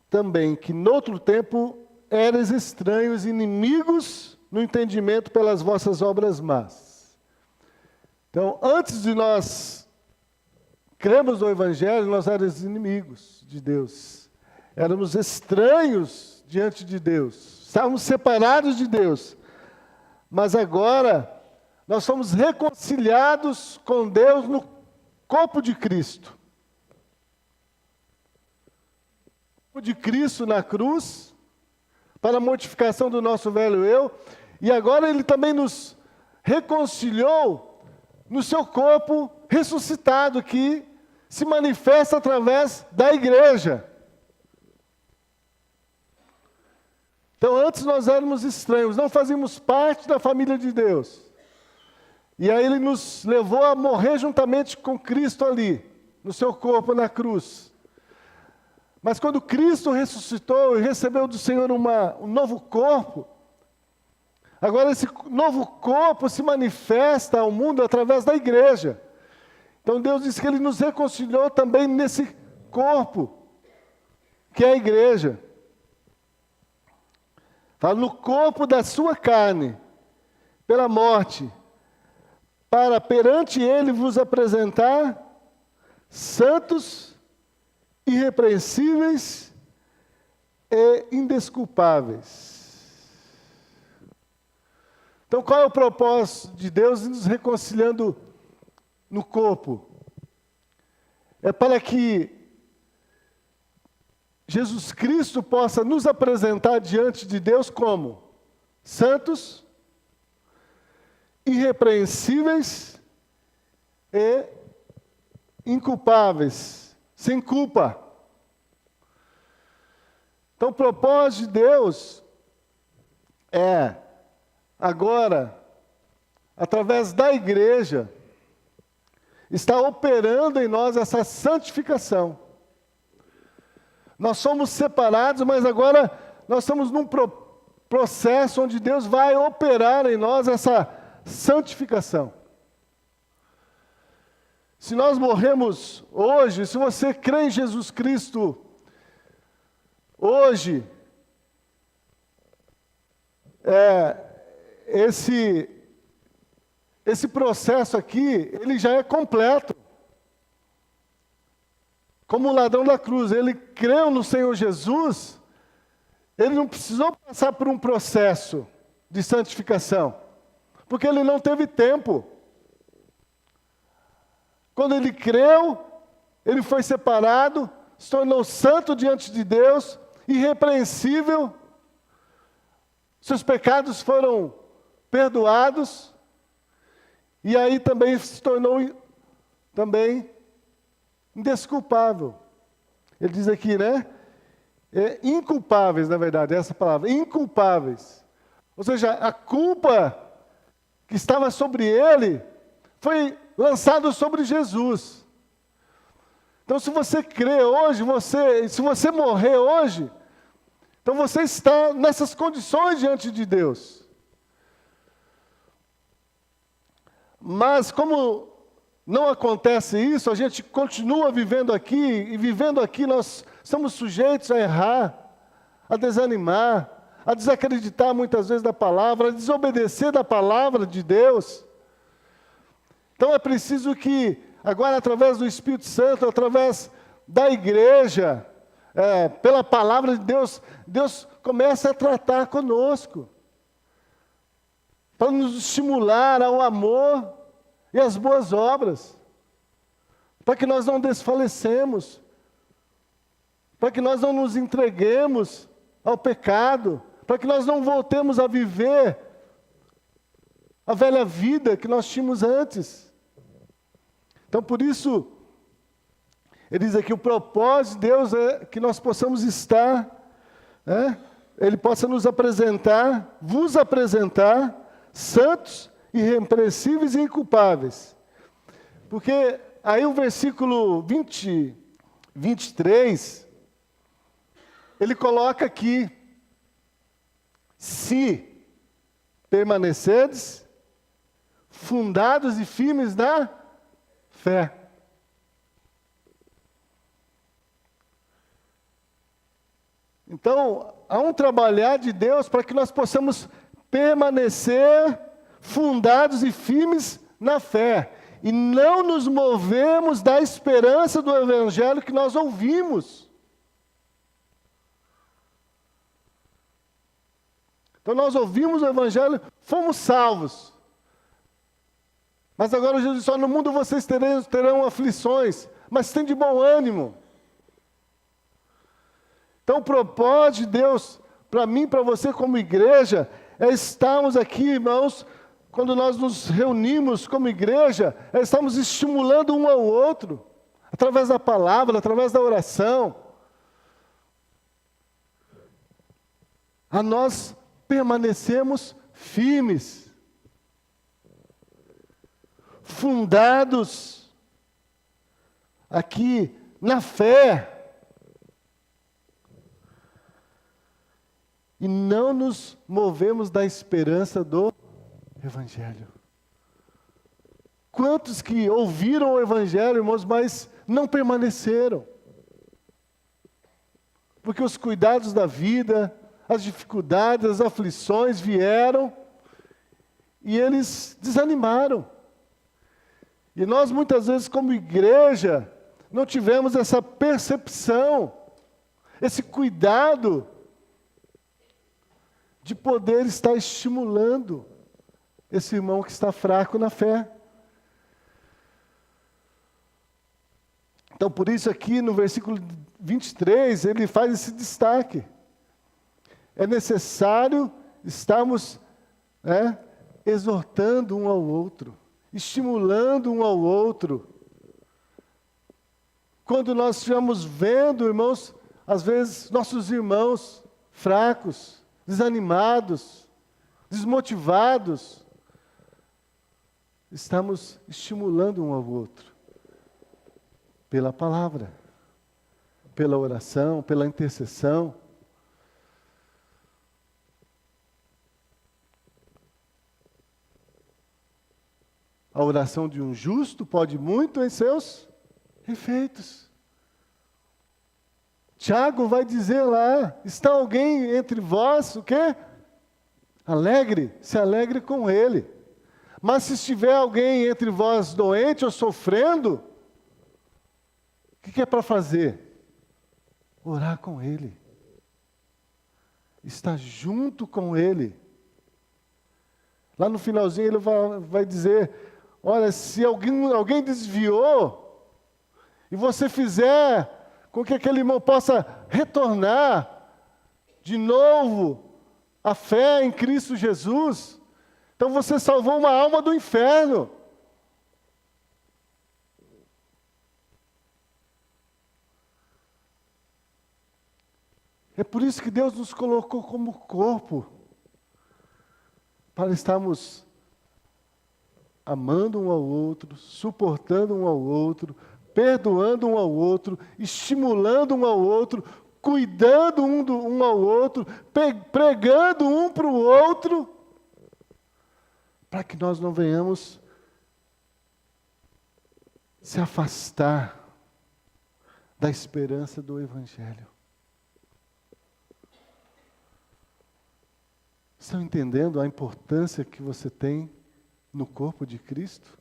também, que noutro tempo eres estranhos, inimigos no entendimento pelas vossas obras más. Então, antes de nós cremos no Evangelho, nós éramos inimigos de Deus. Éramos estranhos diante de Deus. Estávamos separados de Deus. Mas agora, nós somos reconciliados com Deus no corpo de Cristo. O corpo de Cristo na cruz, para a mortificação do nosso velho eu. E agora Ele também nos reconciliou no seu corpo ressuscitado, que se manifesta através da igreja. Então, antes nós éramos estranhos, não fazíamos parte da família de Deus. E aí Ele nos levou a morrer juntamente com Cristo ali, no seu corpo na cruz. Mas quando Cristo ressuscitou e recebeu do Senhor um novo corpo, agora esse novo corpo se manifesta ao mundo através da igreja. Então Deus disse que Ele nos reconciliou também nesse corpo, que é a igreja. Fala, no corpo da sua carne, pela morte, para perante Ele vos apresentar santos, irrepreensíveis e indesculpáveis. Então, qual é o propósito de Deus nos reconciliando no corpo? É para que Jesus Cristo possa nos apresentar diante de Deus como santos, irrepreensíveis e inculpáveis, sem culpa. Então, o propósito de Deus é, agora, através da igreja, está operando em nós essa santificação. Nós somos separados, mas agora nós estamos num processo onde Deus vai operar em nós essa santificação. Se nós morremos hoje, se você crê em Jesus Cristo hoje, esse processo aqui, ele já é completo. Como o ladrão da cruz, ele creu no Senhor Jesus, ele não precisou passar por um processo de santificação, porque ele não teve tempo. Quando ele creu, ele foi separado, se tornou santo diante de Deus, irrepreensível, seus pecados foram perdoados, e aí também se tornou indesculpável. Ele diz aqui, né? Inculpáveis, na verdade, essa palavra, inculpáveis. Ou seja, a culpa que estava sobre ele foi lançada sobre Jesus. Então, se você crê hoje, se você morrer hoje, então você está nessas condições diante de Deus. Mas como não acontece isso, a gente continua vivendo aqui, e vivendo aqui nós estamos sujeitos a errar, a desanimar, a desacreditar muitas vezes da palavra, a desobedecer da palavra de Deus. Então é preciso que, agora através do Espírito Santo, através da igreja, pela palavra de Deus, Deus comece a tratar conosco, para nos estimular ao amor e às boas obras, para que nós não desfalecemos, para que nós não nos entreguemos ao pecado, para que nós não voltemos a viver a velha vida que nós tínhamos antes. Então, por isso, ele diz aqui, o propósito de Deus é que nós possamos estar, Ele possa nos apresentar, vos apresentar, santos, irrepreensíveis e inculpáveis. Porque aí o versículo 23, ele coloca aqui, se permanecerdes fundados e firmes na fé. Então, há um trabalhar de Deus para que nós possamos permanecer fundados e firmes na fé, e não nos movemos da esperança do Evangelho que nós ouvimos. Então nós ouvimos o Evangelho, fomos salvos. Mas agora Jesus diz, só no mundo vocês terão aflições, mas tem de bom ânimo. Então o propósito de Deus, para mim, para você como igreja, é estarmos aqui, irmãos, quando nós nos reunimos como igreja, estamos estimulando um ao outro, através da palavra, através da oração, a nós permanecemos firmes, fundados aqui na fé, e não nos movemos da esperança do Evangelho. Quantos que ouviram o Evangelho, irmãos, mas não permaneceram? Porque os cuidados da vida, as dificuldades, as aflições vieram e eles desanimaram. E nós muitas vezes como igreja não tivemos essa percepção, esse cuidado de poder estar estimulando esse irmão que está fraco na fé. Então, por isso aqui no versículo 23, ele faz esse destaque. É necessário estarmos exortando um ao outro, estimulando um ao outro. Quando nós estivermos vendo, irmãos, às vezes nossos irmãos fracos, desanimados, desmotivados, estamos estimulando um ao outro, pela palavra, pela oração, pela intercessão. A oração de um justo pode muito em seus efeitos. Tiago vai dizer lá, está alguém entre vós, o quê? Alegre, se alegre com ele. Mas se estiver alguém entre vós doente ou sofrendo, o que é para fazer? Orar com ele. Estar junto com ele. Lá no finalzinho ele vai dizer, olha, se alguém desviou, e você fizer com que aquele irmão possa retornar de novo à fé em Cristo Jesus, então você salvou uma alma do inferno. É por isso que Deus nos colocou como corpo, para estarmos amando um ao outro, suportando um ao outro, perdoando um ao outro, estimulando um ao outro, cuidando um ao outro, pregando um para o outro, para que nós não venhamos se afastar da esperança do Evangelho. Estão entendendo a importância que você tem no corpo de Cristo?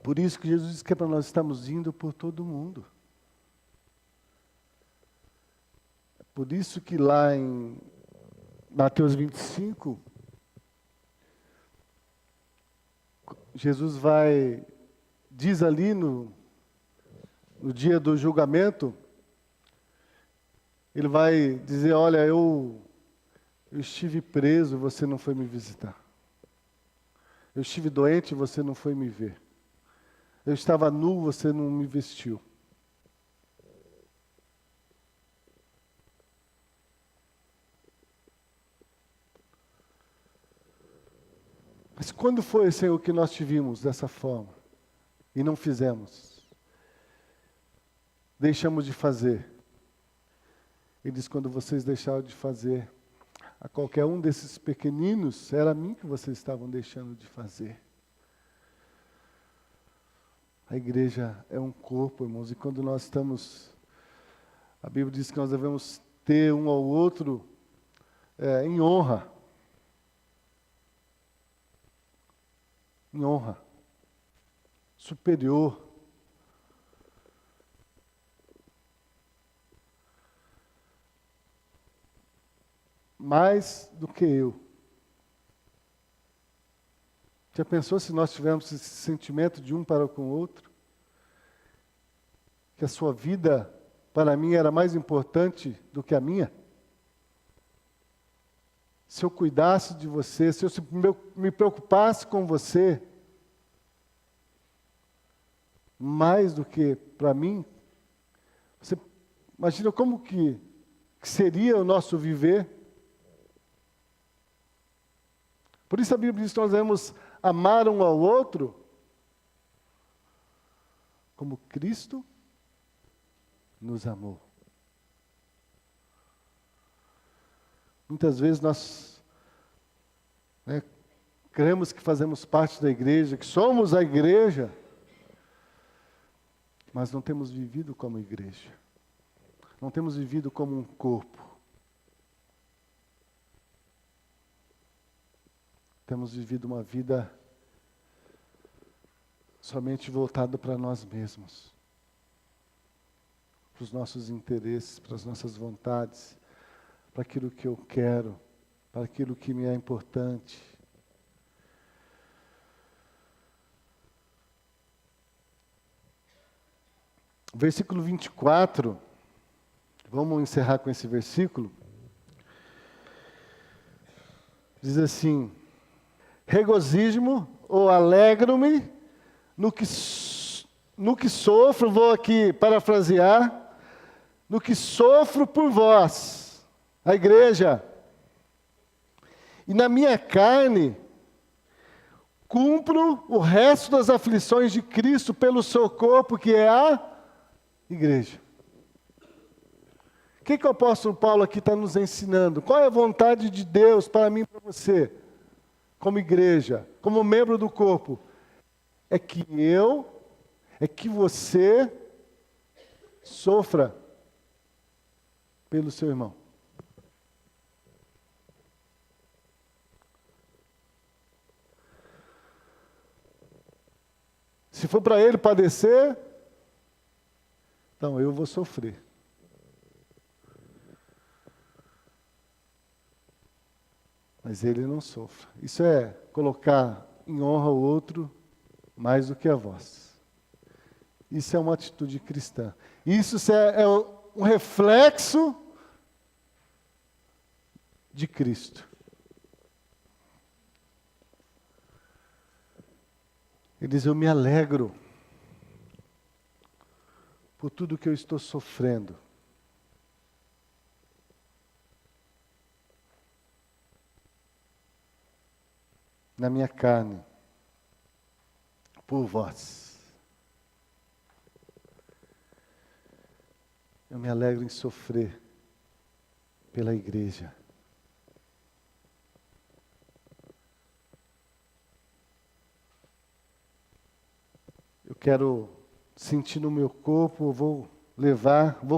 Por isso que Jesus disse que é para nós estarmos indo por todo mundo. Por isso que lá em Mateus 25, Jesus diz ali no dia do julgamento, ele vai dizer, olha, eu estive preso, você não foi me visitar. Eu estive doente, você não foi me ver. Eu estava nu, você não me vestiu. Mas quando foi, Senhor, que nós te vimos dessa forma e não fizemos? Deixamos de fazer. Ele diz, quando vocês deixaram de fazer, a qualquer um desses pequeninos, era a mim que vocês estavam deixando de fazer. A igreja é um corpo, irmãos, e quando nós estamos... A Bíblia diz que nós devemos ter um ao outro em honra. Em honra. Superior. Mais do que eu. Já pensou se nós tivéssemos esse sentimento de um para com o outro? Que a sua vida, para mim, era mais importante do que a minha? Se eu cuidasse de você, se eu me preocupasse com você, mais do que para mim, você imagina como que seria o nosso viver? Por isso a Bíblia diz que nós devemos amar um ao outro como Cristo nos amou. Muitas vezes nós cremos que fazemos parte da igreja, que somos a igreja, mas não temos vivido como igreja. Não temos vivido como um corpo. Temos vivido uma vida somente voltada para nós mesmos, para os nossos interesses, para as nossas vontades, para aquilo que eu quero, para aquilo que me é importante. Versículo 24, vamos encerrar com esse versículo. Diz assim: regozijo-me ou alegro-me no que sofro, vou aqui parafrasear, no que sofro por vós, a igreja, e na minha carne cumpro o resto das aflições de Cristo pelo seu corpo, que é a igreja. O que o apóstolo Paulo aqui está nos ensinando? Qual é a vontade de Deus para mim e para você, como igreja, como membro do corpo? É que você sofra pelo seu irmão. Se for para ele padecer, então eu vou sofrer. Mas ele não sofra. Isso é colocar em honra o outro mais do que a vós. Isso é uma atitude cristã. Isso é um reflexo de Cristo. Ele diz, eu me alegro por tudo que eu estou sofrendo. Na minha carne, por vós. Eu me alegro em sofrer pela igreja. Eu quero sentir no meu corpo, vou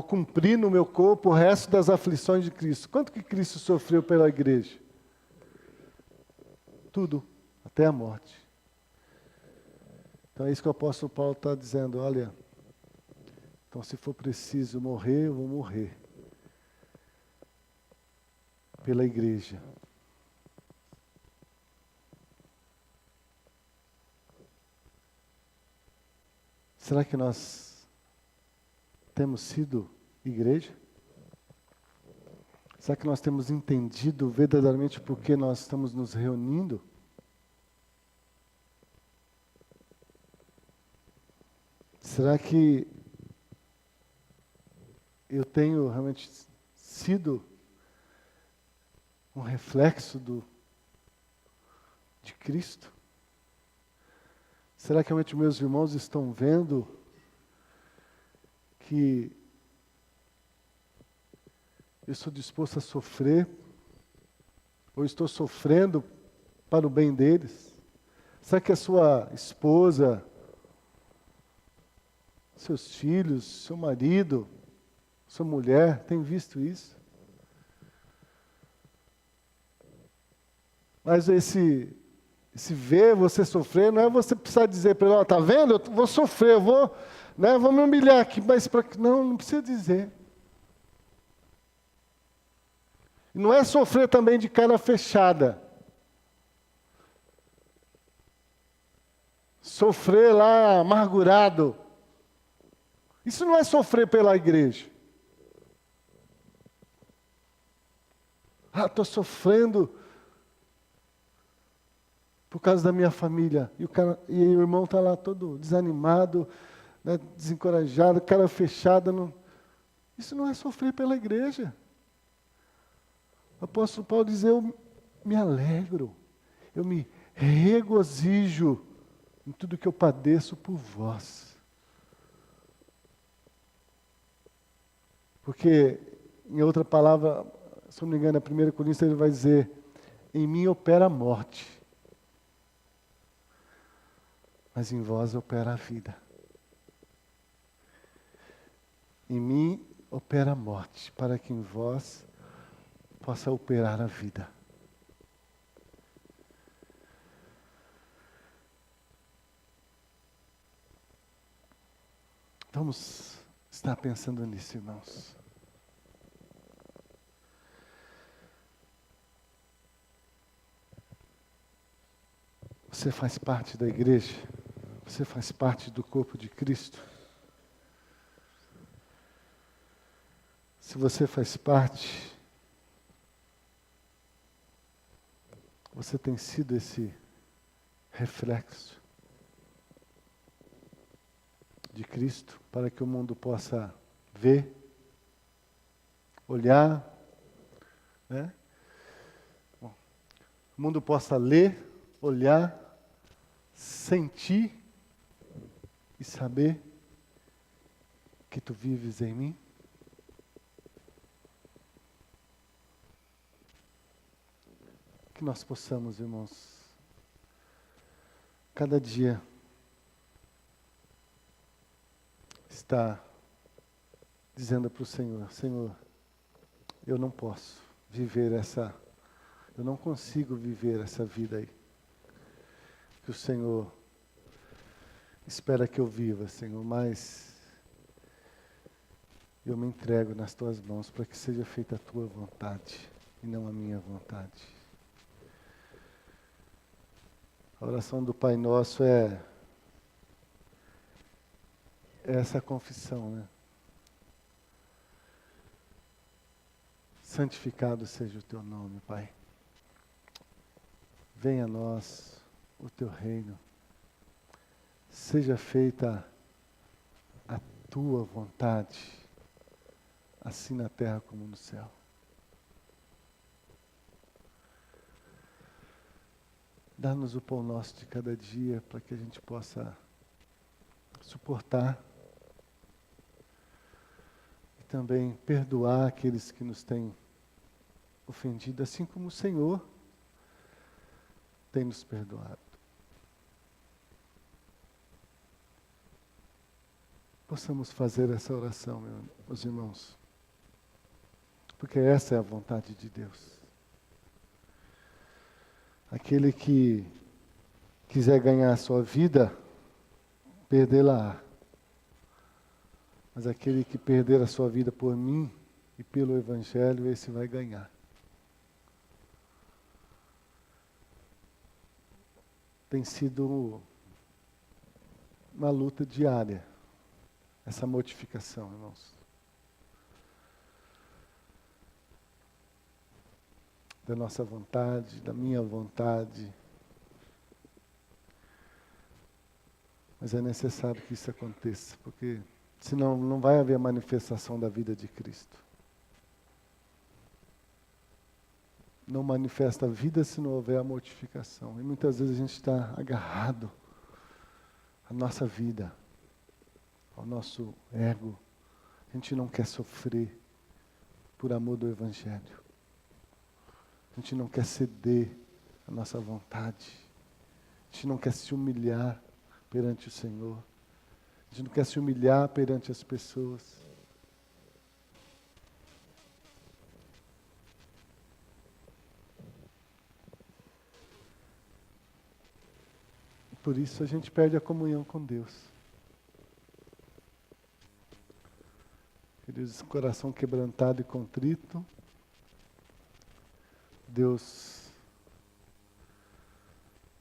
cumprir no meu corpo o resto das aflições de Cristo. Quanto que Cristo sofreu pela igreja? Tudo, até a morte. Então é isso que o apóstolo Paulo está dizendo, olha, então se for preciso morrer, eu vou morrer. Pela igreja. Será que nós temos sido igreja? Será que nós temos entendido verdadeiramente por que nós estamos nos reunindo? Será que eu tenho realmente sido um reflexo de Cristo? Será que realmente meus irmãos estão vendo que eu estou disposto a sofrer, ou estou sofrendo para o bem deles? Será que a sua esposa, seus filhos, seu marido, sua mulher, tem visto isso? Mas esse ver você sofrer, não é você precisar dizer para ele, ó, tá vendo? Eu vou sofrer, vou me humilhar aqui, mas não precisa dizer. Não é sofrer também de cara fechada. Sofrer lá amargurado. Isso não é sofrer pela igreja. Estou sofrendo por causa da minha família. E o irmão está lá todo desanimado, né, desencorajado, cara fechada. Isso não é sofrer pela igreja. O apóstolo Paulo diz, eu me alegro, eu me regozijo em tudo que eu padeço por vós. Porque, em outra palavra, se não me engano, na 1 Coríntios ele vai dizer, em mim opera a morte, mas em vós opera a vida. Em mim opera a morte, para que em vós possa operar a vida. Vamos estar pensando nisso, irmãos. Você faz parte da igreja? Você faz parte do corpo de Cristo? Se você faz parte, você tem sido esse reflexo de Cristo para que o mundo possa ver, olhar, né? Bom, o mundo possa ler, olhar, sentir e saber que tu vives em mim? Que nós possamos, irmãos, cada dia estar dizendo para o Senhor, Senhor, eu não posso viver eu não consigo viver essa vida aí. Que o Senhor espera que eu viva, Senhor, mas eu me entrego nas tuas mãos para que seja feita a tua vontade e não a minha vontade. A oração do Pai Nosso é essa confissão, né? Santificado seja o teu nome, Pai. Venha a nós o teu reino. Seja feita a tua vontade, assim na terra como no céu. Dá-nos o pão nosso de cada dia para que a gente possa suportar e também perdoar aqueles que nos têm ofendido, assim como o Senhor tem nos perdoado. Possamos fazer essa oração, meus irmãos, porque essa é a vontade de Deus. Aquele que quiser ganhar a sua vida, perdê-la. Mas aquele que perder a sua vida por mim e pelo Evangelho, esse vai ganhar. Tem sido uma luta diária, essa mortificação, irmãos. Da nossa vontade, da minha vontade. Mas é necessário que isso aconteça, porque senão não vai haver a manifestação da vida de Cristo. Não manifesta a vida se não houver a mortificação. E muitas vezes a gente está agarrado à nossa vida, ao nosso ego. A gente não quer sofrer por amor do Evangelho. A gente não quer ceder à nossa vontade. A gente não quer se humilhar perante o Senhor. A gente não quer se humilhar perante as pessoas. E por isso a gente perde a comunhão com Deus. Queridos, coração quebrantado e contrito, Deus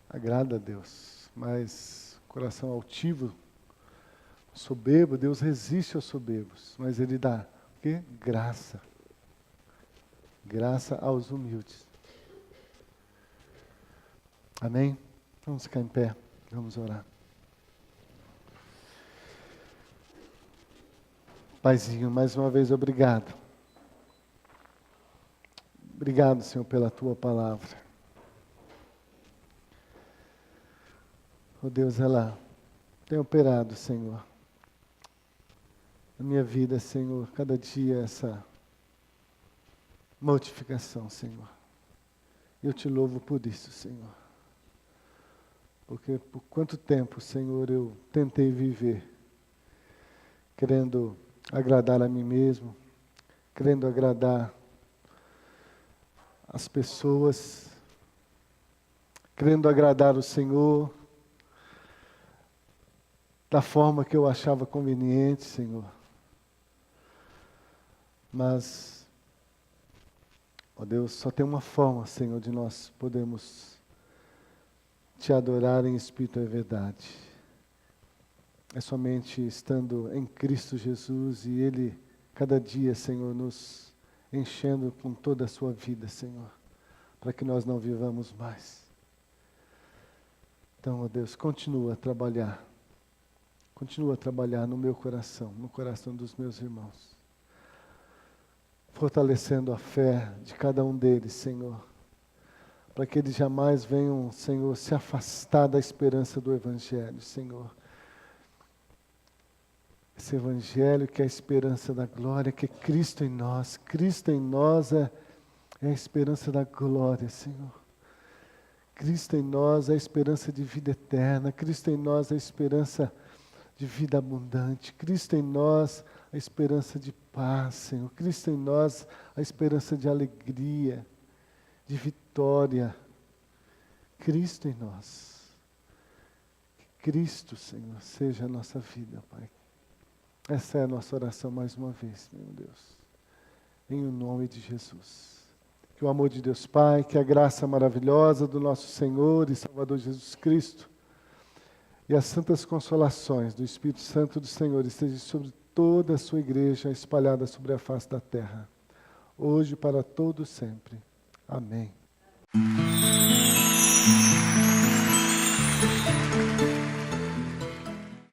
agrada a Deus, mas coração altivo, soberbo, Deus resiste aos soberbos, mas Ele dá o quê? Graça. Graça aos humildes. Amém? Vamos ficar em pé, vamos orar. Paizinho, mais uma vez obrigado. Obrigado, Senhor, pela Tua palavra. Oh Deus, ela tem operado, Senhor, na minha vida, Senhor, cada dia essa mortificação, Senhor. Eu te louvo por isso, Senhor. Porque por quanto tempo, Senhor, eu tentei viver querendo agradar a mim mesmo, querendo agradar as pessoas, querendo agradar o Senhor da forma que eu achava conveniente, Senhor. Mas, ó Deus, só tem uma forma, Senhor, de nós podermos te adorar em espírito e verdade. É somente estando em Cristo Jesus e Ele, cada dia, Senhor, nos enchendo com toda a sua vida, Senhor, para que nós não vivamos mais. Então, ó Deus, continua a trabalhar no meu coração, no coração dos meus irmãos, fortalecendo a fé de cada um deles, Senhor, para que eles jamais venham, Senhor, se afastar da esperança do Evangelho, Senhor. Esse Evangelho que é a esperança da glória, que é Cristo em nós. Cristo em nós é a esperança da glória, Senhor. Cristo em nós é a esperança de vida eterna. Cristo em nós é a esperança de vida abundante. Cristo em nós a esperança de paz, Senhor. Cristo em nós a esperança de alegria, de vitória. Cristo em nós. Que Cristo, Senhor, seja a nossa vida, Pai. Essa é a nossa oração mais uma vez, meu Deus. Em o nome de Jesus. Que o amor de Deus Pai, que a graça maravilhosa do nosso Senhor e Salvador Jesus Cristo e as santas consolações do Espírito Santo do Senhor estejam sobre toda a sua igreja espalhada sobre a face da terra, hoje para todo sempre. Amém.